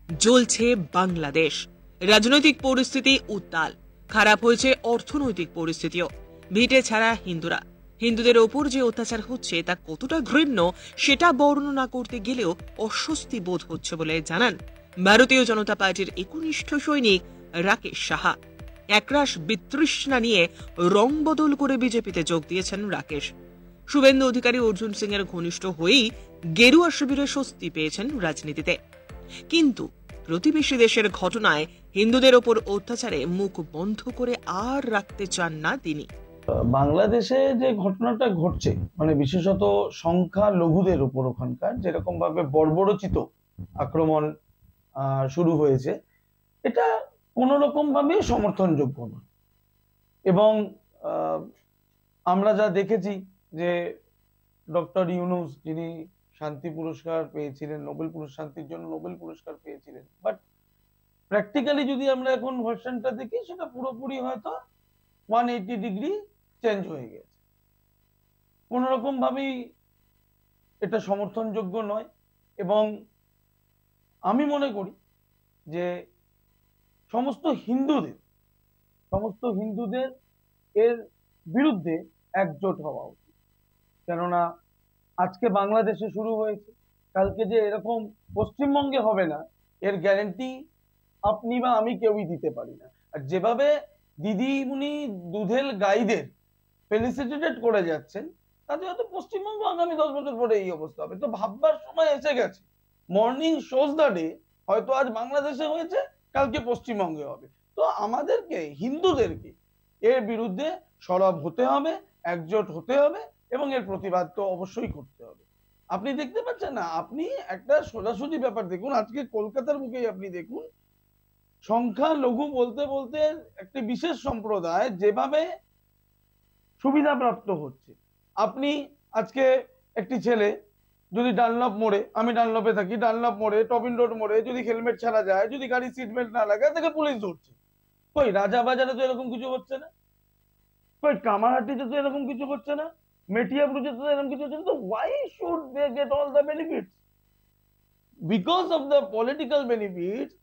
জ্বলছে বাংলাদেশ। রাজনৈতিক পরিস্থিতি উত্তাল, খারাপ হয়েছে অর্থনৈতিক পরিস্থিতিও। ভিটে ছাড়া হিন্দুরা, হিন্দুদের ওপর যে অত্যাচার হচ্ছে তা কতটা ঘৃণ্য সেটা বর্ণনা করতে গেলেও অস্বস্তি বোধ হচ্ছে বলে জানান ভারতীয় জনতা পার্টির একনিষ্ঠ সৈনিক রাকেশ সাহা। একরাশ বিতৃষ্ণা নিয়ে রং বদল করে বিজেপিতে যোগ দিয়েছেন রাকেশ। শুভেন্দু অধিকারী অর্জুন সিং এর ঘনিষ্ঠ হয়েই গেরুয়া শিবিরে স্বস্তি পেয়েছেন রাজনীতিতে। কিন্তু প্রতিবেশী দেশের ঘটনায় হিন্দুদের ওপর অত্যাচারে মুখ বন্ধ করে আর রাখতে চান না তিনি। বাংলাদেশে যে ঘটনাটা ঘটছে, মানে বিশেষত সংখ্যা লঘুদের উপর ওখানকার যেরকম ভাবে বর্বরচিত আক্রমণ শুরু হয়েছে, এটা কোন রকম ভাবে সমর্থনযোগ্য নয়। এবং আমরা যা দেখেছি যে ডক্টর ইউনুস, যিনি শান্তি পুরস্কার পেয়েছিলেন, নোবেল শান্তির জন্য নোবেল পুরস্কার পেয়েছিলেন, বাট প্র্যাকটিক্যালি যদি আমরা এখন ভার্সনটা দেখি, সেটা পুরোপুরি হয়তো 180 ডিগ্রি চেঞ্জ হয়ে গেছে। কোন রকম ভাবেই এটা সমর্থনযোগ্য নয়। এবং আমি মনে করি যে সমস্ত হিন্দুদের এর বিরুদ্ধে একজোট হওয়া উচিত। কেননা আজকে বাংলাদেশে শুরু হয়েছে, কালকে যে এরকম পশ্চিমবঙ্গে হবে না এর গ্যারেন্টি আপনি বা আমি কেউই দিতে পারি না। আর যেভাবে দিদিমণি দুধেল গাইদের ফেলিসিটেটেড করে যাচ্ছেন, তাতে হয়তো পশ্চিমবঙ্গ আগামী 10 বছর পরে এই অবস্থা হবে। তো ভাববার সময় এসে গেছে। মর্নিং শোজ দ্য ডে হয়তো আজ বাংলাদেশে হয়েছে, কালকে পশ্চিমবঙ্গে হবে। তো আমাদেরকে, হিন্দুদেরকে এর বিরুদ্ধে সরব হতে হবে, একজোট হতে হবে এবং এর প্রতিবাদ তো অবশ্যই করতে হবে। আপনি দেখতে পাচ্ছেন না, আপনি একটা সোজাসুজি ব্যাপার দেখুন, আজকে কলকাতার বুকেই আপনি দেখুন, সংখ্যা লঘু বলতে বলতে একটি বিশেষ সম্প্রদায় যেভাবে সুবিধাপ্রাপ্ত হচ্ছে। আপনি আজকে একটি ছেলে যদি ডানলপ মোড়ে, আমি ডানলপে থাকি, ডানলপ মোড়ে, টবিন রোড মোড়ে যদি হেলমেট ছাড়া যায়, যদি গাড়ি সিট বেল্ট না লাগায়, তাকে পুলিশ ধরছে। কই রাজাবাজারে তো এরকম কিছু হচ্ছে না, কই কামারহাটিতে তো এরকম কিছু হচ্ছে না, মেটিয়াবুরুজে তো এরকম কিছু হচ্ছে না। তো why should they get all the benefits? Because of the political benefits,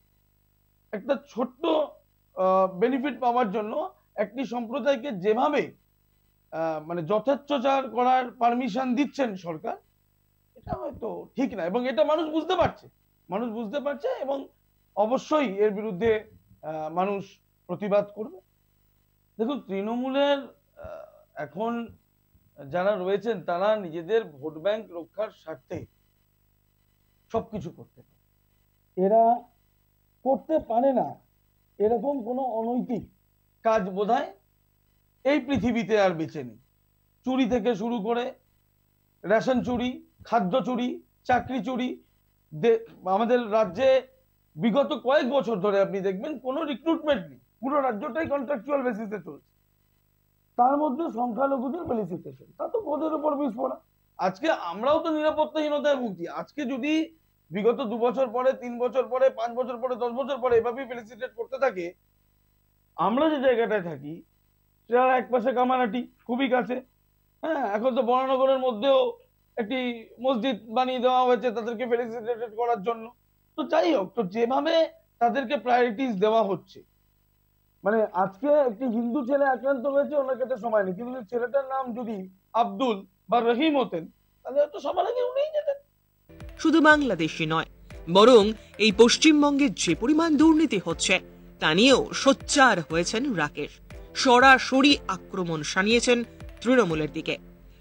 একটা ছোট্ট বেনিফিট পাওয়ার জন্য একটি সম্প্রদায়কে যেভাবে মানে যথেচ্ছাচার করার পারমিশন দিচ্ছেন সরকার, এটা হয়তো ঠিক না। এবং এটা মানুষ বুঝতে পারছে এবং অবশ্যই এর বিরুদ্ধে মানুষ প্রতিবাদ করবে। দেখুন, তৃণমূলের এখন যারা রয়েছেন তারা নিজেদের ভোট ব্যাংক রক্ষার স্বার্থে সবকিছু করতে পারে। এরা করতে পারে না এরকম কোনো অনৈতিক কাজ বোধহয় এই পৃথিবীতে আর বেঁচে নেই। চুরি থেকে শুরু করে রেশন চুরি, খাদ্য চুরি, চাকরি চুরি, আমাদের রাজ্যে বিগত কয়েক বছর ধরে আপনি দেখবেন কোনো রিক্রুটমেন্ট নেই, পুরো রাজ্যটাই কন্ট্রাকচুয়াল বেসিসে চলছে। তার মধ্যে সংখ্যালঘুদের ফেলিসিটেশন, তা তো বোধের উপর বিস্ফোরণ। আজকে আমরাও তো নিরাপত্তাহীনতায় ভুগছি। আজকে যদি বিগত 2 বছর পরে, 3 বছর পরে, 5 বছর পরে, 10 বছর পরে এভাবেই ফেলিসিটেট করতে থাকে, আমরা যে জায়গাটায় থাকি সেটা এক পাশে কামারহাটি, খুবই কাছে। হ্যাঁ, এখন তো বরানগরের মধ্যেও একটি মসজিদ বানিয়ে দেওয়া হয়েছে তাদেরকে ফেলিসিটেট করার জন্য। তো যাই হোক, তো যেভাবে তাদেরকে প্রায়োরিটিস দেওয়া হচ্ছে, মানে আজকে একটি হিন্দু ছেলে আক্রান্ত হয়েছে, ওনার কাছে সময় নেই, কিন্তু ছেলেটার নাম যদি আব্দুল বা রহিম হতেন, তাহলে হয়তো সবার আগে উনিই যেতেন। শুধু বাংলাদেশই নয়, বরং এই পশ্চিমবঙ্গে যে পরিমাণ দুর্নীতি হচ্ছে তা নিয়েও সোচ্চার হয়েছেন রাকেশ। সরাসরি আক্রমণ শানিয়েছেন তৃণমূলের দিকে।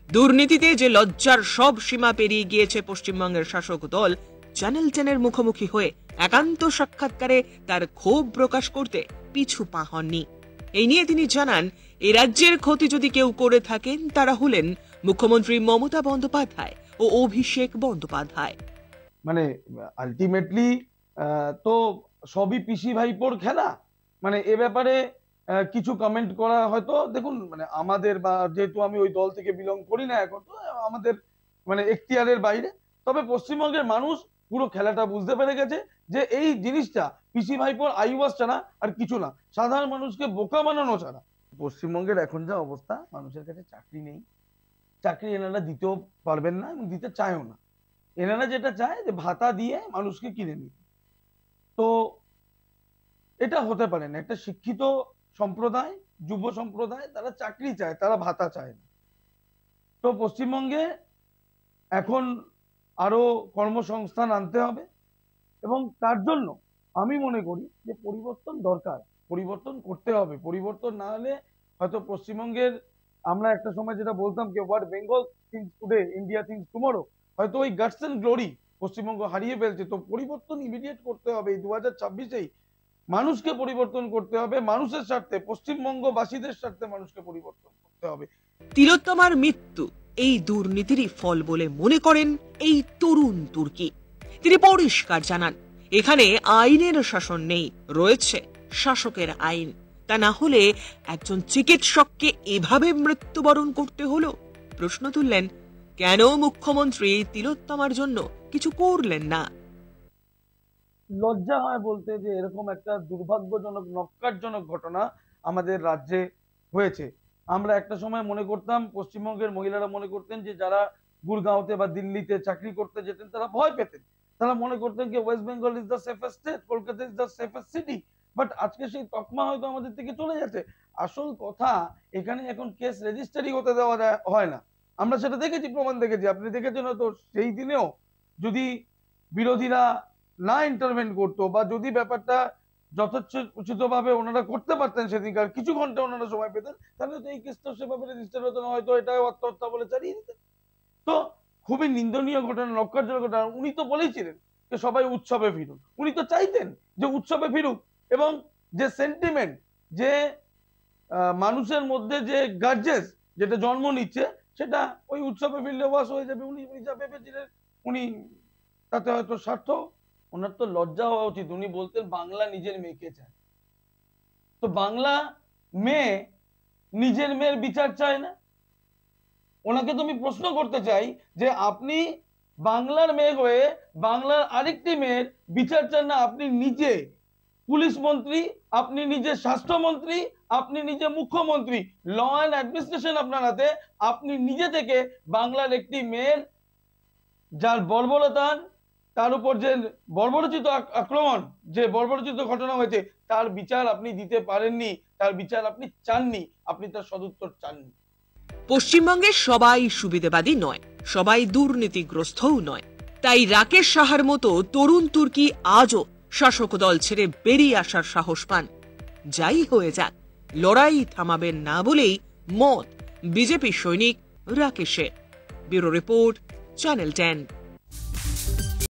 দুর্নীতিতে যে লজ্জার সব সীমা পেরিয়ে গিয়েছে পশ্চিমবঙ্গের শাসক দল, চ্যানেল 10-এর মুখোমুখি হয়ে একান্ত সাক্ষাৎকারে তার ক্ষোভ প্রকাশ করতে পিছু পা হননি। এই নিয়ে তিনি জানান, এ রাজ্যের ক্ষতি যদি কেউ করে থাকেন তারা হলেন মুখ্যমন্ত্রী মমতা বন্দ্যোপাধ্যায় ও অভিষেক বন্দ্যোপাধ্যায়। মানে আলটিমেটলি তো সবই পিসি ভাইপোর খেলা। মানে এ ব্যাপারে কিছু কমেন্ট করা হয়তো, দেখুন মানে আমাদের, বা যেহেতু আমি ওই দল থেকে বিলং করি না এখন, তো আমাদের মানে এখতিয়ারের বাইরে। তবে পশ্চিমবঙ্গের মানুষ পুরো খেলাটা বুঝতে পেরে গেছে যে এই জিনিসটা পিসি ভাইপোর আইওয়াজ ছাড়া আর কিছু না, সাধারণ মানুষকে বোকা বানানো ছাড়া। পশ্চিমবঙ্গের এখন যা অবস্থা, মানুষের কাছে চাকরি নেই, চাকরি এনারা দিতেও পারবেন না এবং দিতে চায়ও না। এনারা যেটা চায় যে ভাতা দিয়ে মানুষকে কিনে নিতে। তো এটা হতে পারে না। একটা শিক্ষিত সম্প্রদায়, যুব সম্প্রদায়, তারা চাকরি চায়, তারা ভাতা চায় না। তো পশ্চিমবঙ্গে এখন আরো কর্মসংস্থান আনতে হবে এবং তার জন্য আমি মনে করি যে পরিবর্তন দরকার, পরিবর্তন করতে হবে। পরিবর্তন না হলে হয়তো পশ্চিমবঙ্গের, আমরা একটা সময় যেটা বলতাম যে what Bengal things today India things tomorrow, হয়তো ওই গাটস এন্ড গ্লোরি পশ্চিমবঙ্গ হারিয়ে ফেলছে। তো পরিবর্তন ইমিডিয়েট করতে হবে। এই 2026-এই মানুষকে পরিবর্তন করতে হবে, মানুষের স্বার্থে, পশ্চিমবঙ্গবাসীদের স্বার্থে মানুষকে পরিবর্তন করতে হবে। তিলোত্তমার মৃত্যু এই দুর্নীতিরই ফল বলে মনে করেন এই তরুণ তুর্কি। তিনি পরিষ্কার জানান, এখানে আইনের শাসন নেই, রয়েছে শাসকের আইন। তা না হলে একজন চিকিৎসককে এভাবে মৃত্যুবরণ করতে হলো। প্রশ্ন তুললেন, কেন মুখ্যমন্ত্রী তিলোত্তমার জন্য কিছু করলেন না? লজ্জা হয় বলতে যে এরকম একটা দুর্ভাগ্যজনক, নক্কারজনক ঘটনা আমাদের রাজ্যে হয়েছে। আমরা একটা সময় মনে করতাম, পশ্চিমবঙ্গের মহিলারা মনে করতেন যে যারা গুরগাঁওতে বা দিল্লিতে চাকরি করতে যেতেন তারা ভয় পেতেন, তারা মনে করতেন যে West Bengal is the safest state, Kolkata is the safest city. But আজকে সেই তকমা হয়তো আমাদের থেকে চলে যাচ্ছে। আসল কথা, এখানে এখন কেস রেজিস্টারি হতে দেওয়া হয় না। আমরা সেটা দেখেছি, প্রমাণ দেখেছি, আপনি দেখেছেন হয়তো। সেই দিনেও যদি বিরোধীরা না ইন্টারভেন্ট করতো বা যদি ব্যাপারটা যথোচিতভাবে ওনারা করতে পারতেন, সেদিনকার কিছু ঘন্টা ওনারা সময় পেতেন, তাহলে তো এই কেসটা সেভাবে রেজিস্টার হতো না, হয়তো এটা আত্মহত্যা বলে চালিয়ে দিতেন। তো খুবই নিন্দনীয় ঘটনা, লক্ষ্যজনক ঘটনা। উনি তো বলেছিলেন যে সবাই উৎসবে ফিরুন, উনি তো চাইতেন যে উৎসবে ফিরুক, এবং যে সেন্টিমেন্ট, যে মানুষের মধ্যে যে গার্জেস যেটা জন্ম নিচ্ছে, সেটা ওই উৎসবে ফিরলে ওয়াশ হয়ে যাবে। উনি যা ভেবেছিলেন, উনি তাতে হয়তো স্বার্থ। ওনার তো লজ্জা হওয়া উচিত। উনি বলতেন বাংলা নিজের মেয়েকে চায়। তো বাংলা মেয়ে নিজের মেয়ের বিচার চায় না? ওনাকে তো আমি প্রশ্ন করতে চাই যে আপনি বাংলার মেয়ে হয়ে বাংলার আরেকটি মেয়ের বিচার চান না? আপনি নিজে পুলিশ মন্ত্রী, আপনি নিজে স্বাস্থ্যমন্ত্রী, আপনি নিজে মুখ্যমন্ত্রী, ল অ্যান্ড অ্যাডমিনিস্ট্রেশন আপনার হাতে। আপনি নিজে থেকে বাংলার একটি মেয়ের যার বর্বরতার, তার উপর যে বর্বরচিত আক্রমণ, যে বর্বরচিত ঘটনা হয়েছে, তার বিচার আপনি দিতে পারেননি, তার বিচার আপনি চাননি, আপনি তার সদুত্তর চাননি। পশ্চিমবঙ্গে সবাই সুবিধাবাদী নয়, সবাই দুর্নীতিগ্রস্তও নয়। তাই রাকেশ সাহার মতো তরুণ তুর্কি আজও শাসক দল ছেড়ে বেরিয়ে আসার সাহস পান। যাই হয়ে যাক, লড়াই থামাবেন না বলেই মত বিজেপি সৈনিক রাকেশের। Bureau report, channel 10।